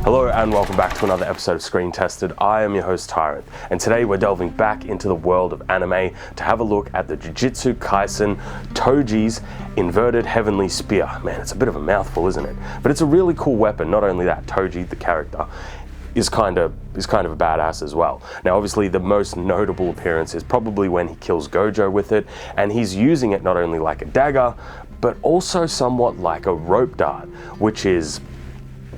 Hello and welcome back to another episode of Screen Tested. I am your host Tyrant, and today we're delving back into the world of anime to have a look at the Jujutsu Kaisen Toji's inverted heavenly spear. Man, it's a bit of a mouthful, isn't it? But it's a really cool weapon. Not only that, Toji, the character, is kind of a badass as well. Now obviously the most notable appearance is probably when he kills Gojo with it, and he's using it not only like a dagger, but also somewhat like a rope dart, which is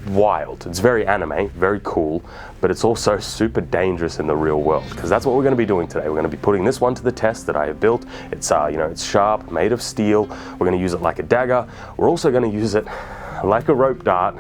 wild. It's very anime, very cool, but it's also super dangerous in the real world, because that's what we're going to be doing today. We're going to be putting this one to the test that I have built. It's it's sharp, made of steel. We're going to use it like a dagger. We're also going to use it like a rope dart.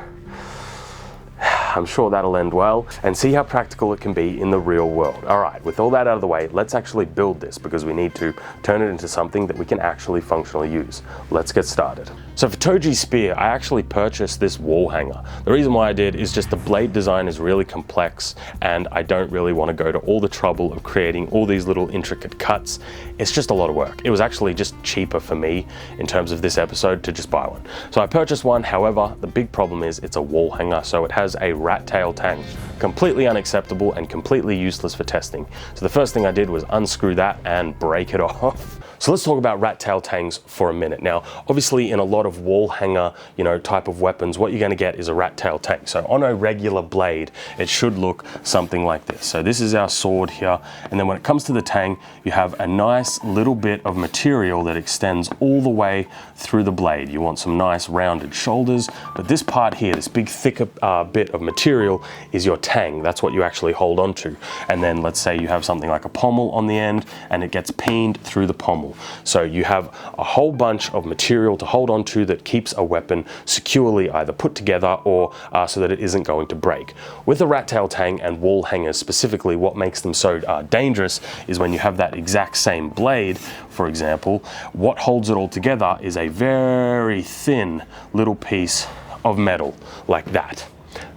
I'm sure that'll end well, and see how practical it can be in the real world. All right, with all that out of the way, let's actually build this, because we need to turn it into something that we can actually functionally use. Let's get started. So for Toji's spear, I actually purchased this wall hanger. The reason why I did is just the blade design is really complex, and I don't really want to go to all the trouble of creating all these little intricate cuts. It's just a lot of work. It was actually just cheaper for me in terms of this episode to just buy one. So I purchased one. However, the big problem is it's a wall hanger, so it has a rat tail tang. Completely unacceptable and completely useless for testing. So the first thing I did was unscrew that and break it off. So let's talk about rat tail tangs for a minute. Now, obviously in a lot of wall hanger, type of weapons, what you're going to get is a rat tail tang. So on a regular blade, it should look something like this. So this is our sword here. And then when it comes to the tang, you have a nice little bit of material that extends all the way through the blade. You want some nice rounded shoulders, but this part here, this big thicker bit of material is your tang. That's what you actually hold on to. And then let's say you have something like a pommel on the end and it gets peened through the pommel. So you have a whole bunch of material to hold on to that keeps a weapon securely either put together or so that it isn't going to break. With the rat tail tang and wall hangers specifically, what makes them so dangerous is when you have that exact same blade, for example, what holds it all together is a very thin little piece of metal like that.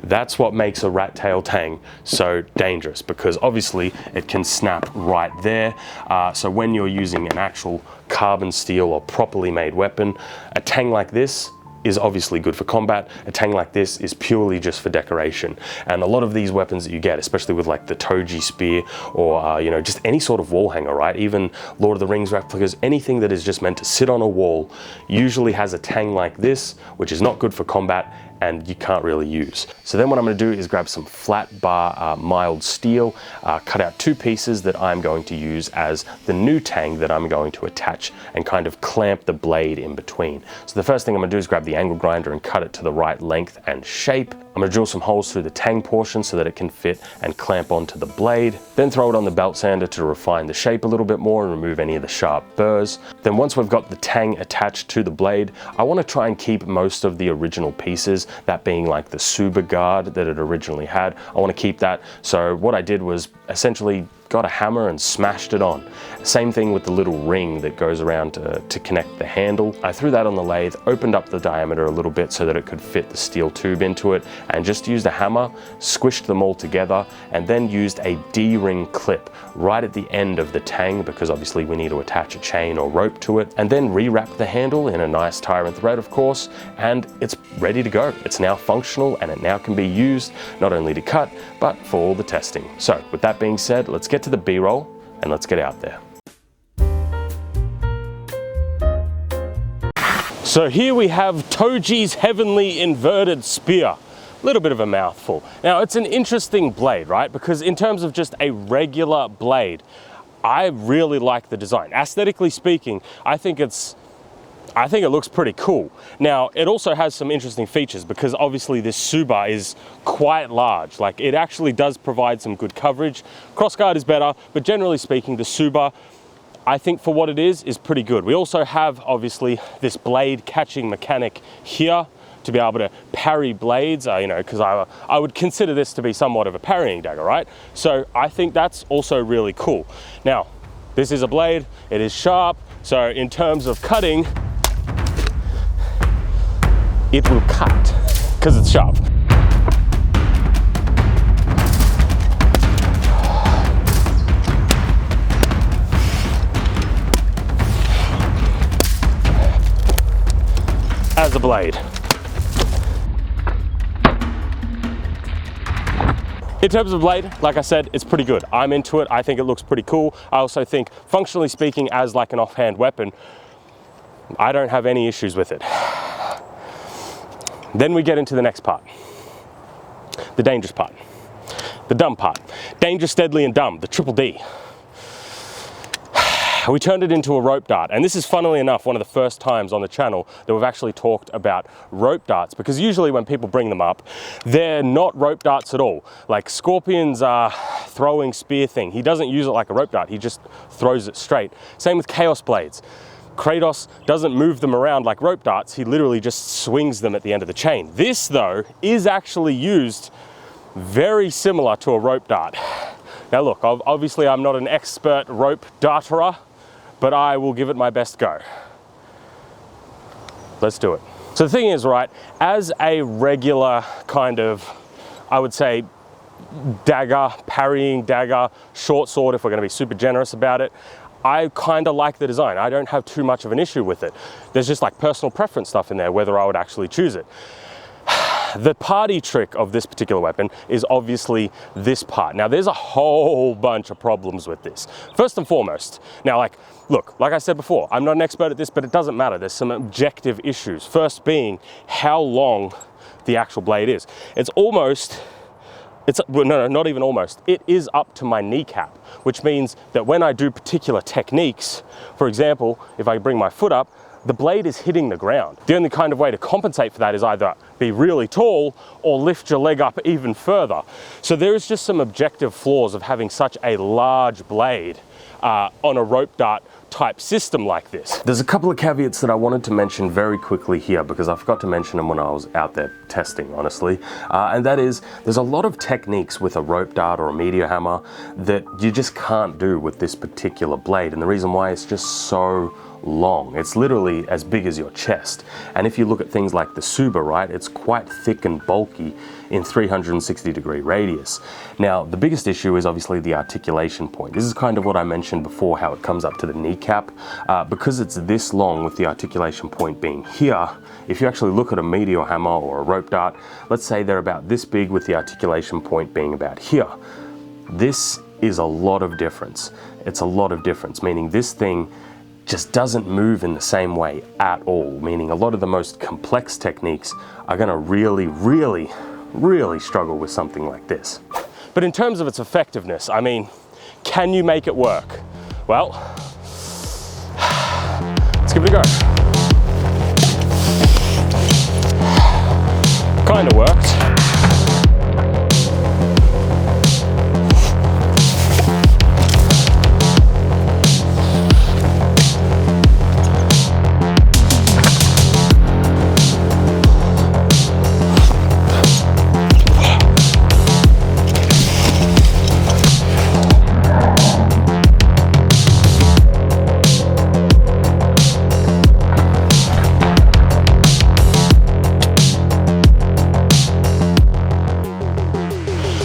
That's what makes a rat tail tang so dangerous, because obviously it can snap right there. So when you're using an actual carbon steel or properly made weapon, a tang like this is obviously good for combat. A tang like this is purely just for decoration. And a lot of these weapons that you get, especially with like the Toji spear or just any sort of wall hanger, right? Even Lord of the Rings replicas, anything that is just meant to sit on a wall usually has a tang like this, which is not good for combat and you can't really use. So then what I'm going to do is grab some flat bar mild steel, cut out two pieces that I'm going to use as the new tang that I'm going to attach and kind of clamp the blade in between. So the first thing I'm going to do is grab the angle grinder and cut it to the right length and shape. I'm going to drill some holes through the tang portion so that it can fit and clamp onto the blade. Then throw it on the belt sander to refine the shape a little bit more and remove any of the sharp burrs. Then once we've got the tang attached to the blade, I want to try and keep most of the original pieces, that being like the Suba guard that it originally had. I want to keep that. So what I did was essentially got a hammer and smashed it on. Same thing with the little ring that goes around to connect the handle. I threw that on the lathe, opened up the diameter a little bit so that it could fit the steel tube into it, and just used a hammer, squished them all together, and then used a D-ring clip right at the end of the tang, because obviously we need to attach a chain or rope to it, and then rewrapped the handle in a nice Tyrant thread, of course, and it's ready to go. It's now functional and it now can be used not only to cut, but for all the testing. So with that being said, let's get to the B-roll and let's get out there. So here we have Toji's heavenly inverted spear. A little bit of a mouthful. Now it's an interesting blade, right? Because in terms of just a regular blade, I really like the design. Aesthetically speaking, I think it looks pretty cool. Now, it also has some interesting features because obviously this Suba is quite large. Like, it actually does provide some good coverage. Crossguard is better, but generally speaking, the Suba, I think for what it is pretty good. We also have, obviously, this blade catching mechanic here to be able to parry blades, because I would consider this to be somewhat of a parrying dagger, right? So I think that's also really cool. Now, this is a blade, it is sharp, so in terms of cutting, it will cut because it's sharp. As a blade. In terms of blade, like I said, it's pretty good. I'm into it. I think it looks pretty cool. I also think, functionally speaking, as like an offhand weapon, I don't have any issues with it. Then we get into the next part. The dangerous part. The dumb part. Dangerous, deadly, and dumb. The triple D. We turned it into a rope dart, and this is, funnily enough, one of the first times on the channel that we've actually talked about rope darts, because usually when people bring them up, they're not rope darts at all. Like Scorpion's throwing spear thing, he doesn't use it like a rope dart, he just throws it straight. Same with Chaos Blades. Kratos doesn't move them around like rope darts, he literally just swings them at the end of the chain. This, though, is actually used very similar to a rope dart. Now look, obviously I'm not an expert rope darterer, but I will give it my best go. Let's do it. So the thing is, right, as a regular kind of, I would say, dagger, parrying dagger, short sword, if we're gonna be super generous about it, I kind of like the design. I don't have too much of an issue with it. There's just like personal preference stuff in there, whether I would actually choose it. The party trick of this particular weapon is obviously this part. Now, there's a whole bunch of problems with this. First and foremost, now, look, like I said before, I'm not an expert at this, but it doesn't matter. There's some objective issues. First being how long the actual blade is. No, not even almost. It is up to my kneecap, which means that when I do particular techniques, for example, if I bring my foot up, the blade is hitting the ground. The only kind of way to compensate for that is either be really tall or lift your leg up even further. So there is just some objective flaws of having such a large blade on a rope dart type system like this. There's a couple of caveats that I wanted to mention very quickly here, because I forgot to mention them when I was out there testing, honestly. And that is, there's a lot of techniques with a rope dart or a meteor hammer that you just can't do with this particular blade. And the reason why, it's just so long. It's literally as big as your chest. And if you look at things like the Suba, right, it's quite thick and bulky in 360-degree radius. Now, the biggest issue is obviously the articulation point. This is kind of what I mentioned before, how it comes up to the kneecap. Because it's this long, with the articulation point being here, if you actually look at a meteor hammer or a rope dart, let's say they're about this big with the articulation point being about here. This is a lot of difference. It's a lot of difference, meaning this thing just doesn't move in the same way at all, meaning a lot of the most complex techniques are gonna really, really, really struggle with something like this. But in terms of its effectiveness, I mean, can you make it work? Well, let's give it a go. Kinda worked.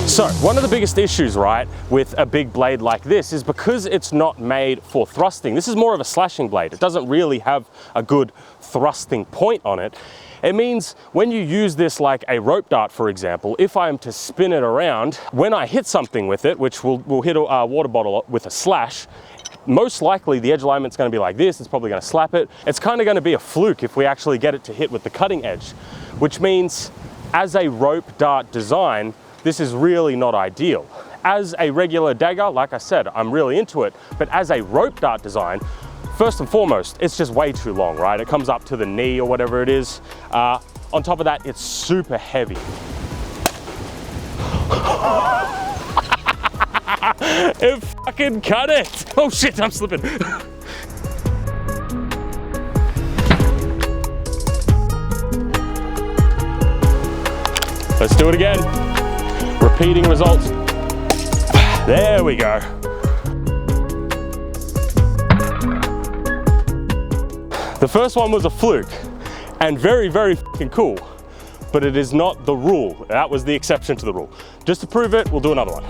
So, one of the biggest issues, right, with a big blade like this is because it's not made for thrusting. This is more of a slashing blade. It doesn't really have a good thrusting point on it. It means when you use this like a rope dart, for example, if I am to spin it around, when I hit something with it, which will hit a water bottle with a slash, most likely the edge alignment's going to be like this. It's probably going to slap it. It's kind of going to be a fluke if we actually get it to hit with the cutting edge, which means as a rope dart design, this is really not ideal. As a regular dagger, like I said, I'm really into it, but as a rope dart design, first and foremost, it's just way too long, right? It comes up to the knee or whatever it is. On top of that, it's super heavy. It fucking cut it! Oh shit, I'm slipping. Let's do it again. Repeating results. There we go. The first one was a fluke and very, very fucking cool. but it is not the rule. That was the exception to the rule. Just to prove it, we'll do another one.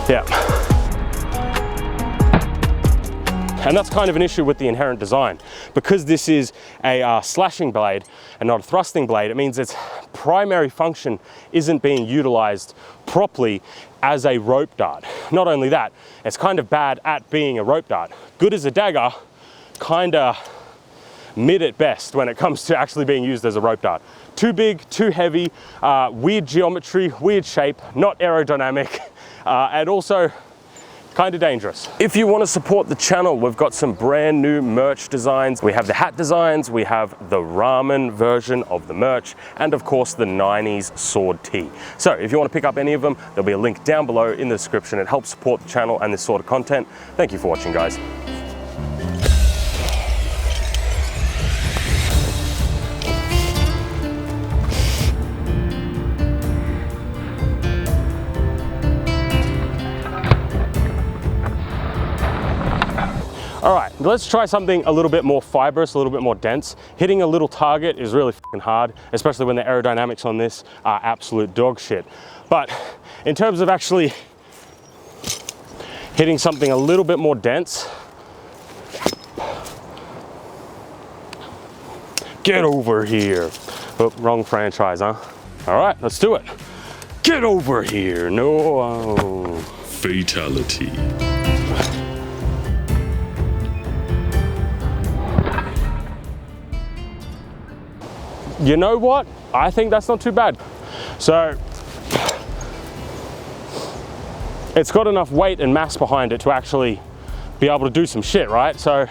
Yeah. And that's kind of an issue with the inherent design. Because this is a slashing blade and not a thrusting blade, it means its primary function isn't being utilized properly as a rope dart. Not only that, it's kind of bad at being a rope dart. Good as a dagger, kind of mid at best when it comes to actually being used as a rope dart. Too big, too heavy, weird geometry, weird shape, not aerodynamic, and also kind of dangerous. If you want to support the channel, we've got some brand new merch designs. We have the hat designs, we have the ramen version of the merch, and of course the 90s sword tee. So if you want to pick up any of them, there'll be a link down below in the description. It helps support the channel and this sort of content. Thank you for watching, guys. All right, let's try something a little bit more fibrous, a little bit more dense. Hitting a little target is really fucking hard, especially when the aerodynamics on this are absolute dog shit. But in terms of actually hitting something a little bit more dense, get over here. Oh, wrong franchise, huh? All right, let's do it. Get over here, no. Fatality. You know what? I think that's not too bad. So, it's got enough weight and mass behind it to actually be able to do some shit, right? So,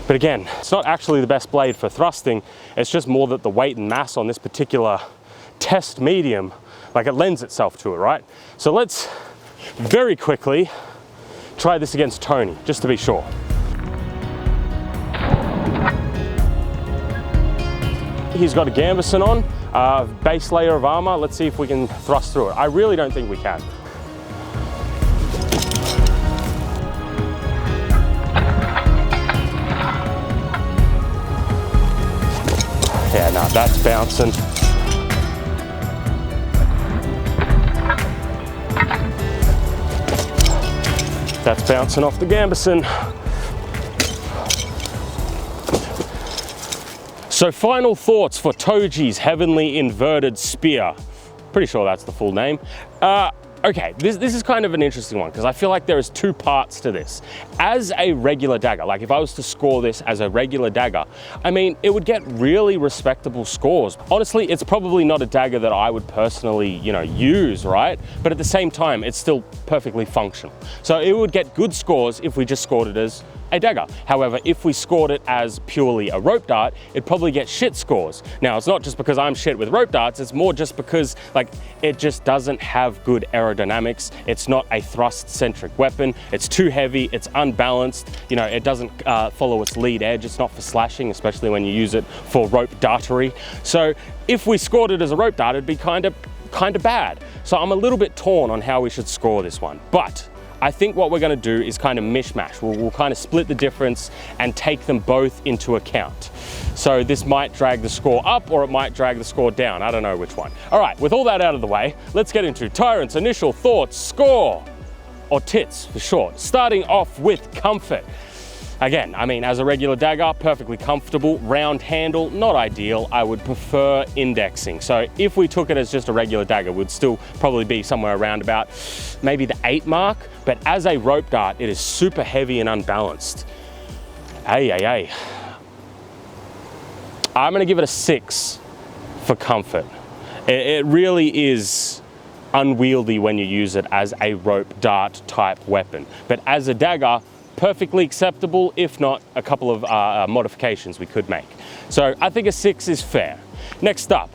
but again, it's not actually the best blade for thrusting. It's just more that the weight and mass on this particular test medium, like it lends itself to it, right? So let's very quickly try this against Tony, just to be sure. He's got a gambeson on, base layer of armor. Let's see if we can thrust through it. I really don't think we can. Yeah, no, that's bouncing. That's bouncing off the gambeson. So final thoughts for Toji's Heavenly Inverted Spear. Pretty sure that's the full name. Okay, this is kind of an interesting one because I feel like there is two parts to this. As a regular dagger, like if I was to score this as a regular dagger, I mean, it would get really respectable scores. Honestly, it's probably not a dagger that I would personally, use, right? But at the same time, it's still perfectly functional. So it would get good scores if we just scored it as a dagger. However, if we scored it as purely a rope dart, it'd probably get shit scores. Now, it's not just because I'm shit with rope darts, it's more just because it just doesn't have good aerodynamics. It's not a thrust-centric weapon. It's too heavy, it's unbalanced. It doesn't follow its lead edge. It's not for slashing, especially when you use it for rope dartery. So if we scored it as a rope dart, it'd be kind of bad. So I'm a little bit torn on how we should score this one. But I think what we're going to do is kind of mishmash. We'll kind of split the difference and take them both into account. So this might drag the score up or it might drag the score down. I don't know which one. All right, with all that out of the way, let's get into Tyrant's initial thoughts, score, or tits for short. Starting off with comfort. Again, I mean, as a regular dagger, perfectly comfortable. Round handle, not ideal. I would prefer indexing. So if we took it as just a regular dagger, we'd still probably be somewhere around about maybe the 8 mark. But as a rope dart, it is super heavy and unbalanced. I'm gonna give it a 6 for comfort. It really is unwieldy when you use it as a rope dart type weapon. But as a dagger, perfectly acceptable, if not a couple of modifications we could make. So I think a 6 is fair. Next up,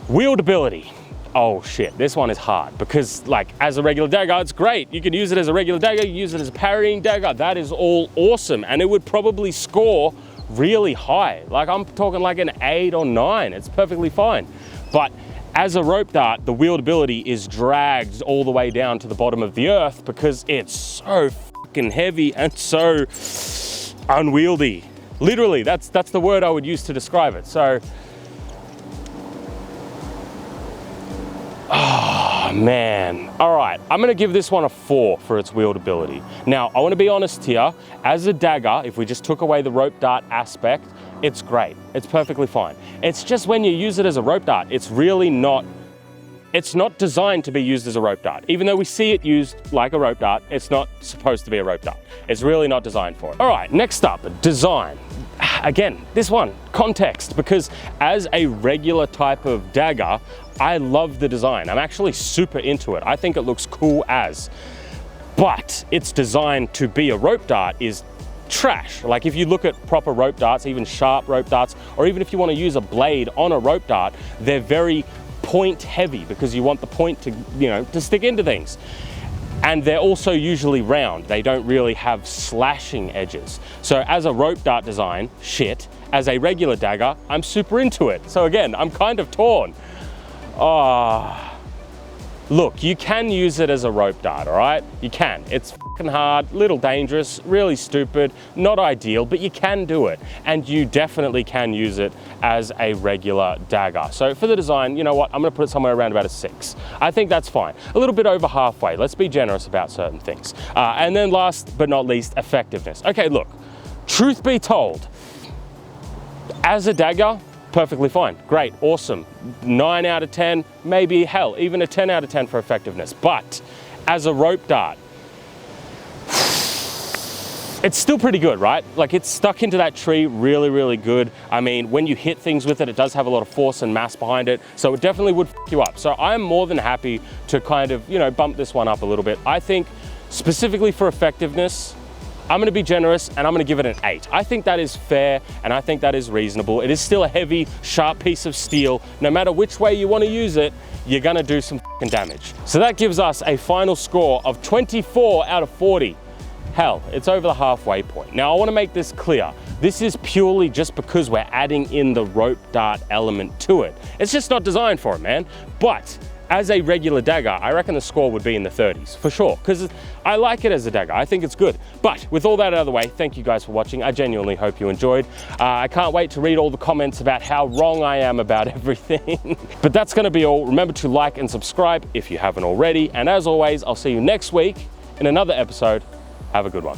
wieldability. Oh shit, this one is hard because as a regular dagger, it's great. You can use it as a regular dagger, you use it as a parrying dagger. That is all awesome. And it would probably score really high. I'm talking like an 8 or 9. It's perfectly fine. But As a rope dart, the wieldability is dragged all the way down to the bottom of the earth because it's so fucking heavy and so unwieldy. Literally, that's the word I would use to describe it. So, oh man. All right, I'm gonna give this one a 4 for its wieldability. Now, I wanna be honest here, as a dagger, if we just took away the rope dart aspect, it's great, it's perfectly fine. It's just when you use it as a rope dart, it's really not, it's not designed to be used as a rope dart. Even though we see it used like a rope dart, it's not supposed to be a rope dart. It's really not designed for it. All right, next up, design. Again, this one, context, because as a regular type of dagger, I love the design. I'm actually super into it. I think it looks cool as, but its design to be a rope dart is trash. Like if you look at proper rope darts, even sharp rope darts, or even if you want to use a blade on a rope dart, they're very point heavy because you want the point to, you know, to stick into things. And they're also usually round. They don't really have slashing edges. So as a rope dart design, shit. As a regular dagger, I'm super into it. So again, I'm kind of torn. Look, you can use it as a rope dart, all right? You can. It's fucking hard, little dangerous, really stupid, not ideal, but you can do it. And you definitely can use it as a regular dagger. So for the design, you know what? I'm gonna put it somewhere around about a 6. I think that's fine. A little bit over halfway. Let's be generous about certain things. And then last but not least, effectiveness. Okay, look, truth be told, as a dagger, perfectly fine, great, awesome. 9 out of 10, maybe hell, even a 10 out of 10 for effectiveness. But as a rope dart, it's still pretty good, right? Like it's stuck into that tree really, really good. I mean, when you hit things with it, it does have a lot of force and mass behind it. So it definitely would f you up. So I'm more than happy to kind of, you know, bump this one up a little bit. I think specifically for effectiveness, I'm gonna be generous and I'm gonna give it an 8. I think that is fair and I think that is reasonable. It is still a heavy, sharp piece of steel. No matter which way you wanna use it, you're gonna do some fucking damage. So that gives us a final score of 24 out of 40. Hell, it's over the halfway point. Now I wanna make this clear. This is purely just because we're adding in the rope dart element to it. It's just not designed for it, man. But as a regular dagger, I reckon the score would be in the 30s, for sure, because I like it as a dagger. I think it's good. But with all that out of the way, thank you guys for watching. I genuinely hope you enjoyed. I can't wait to read all the comments about how wrong I am about everything. But that's gonna be all. Remember to like and subscribe if you haven't already. And as always, I'll see you next week in another episode. Have a good one.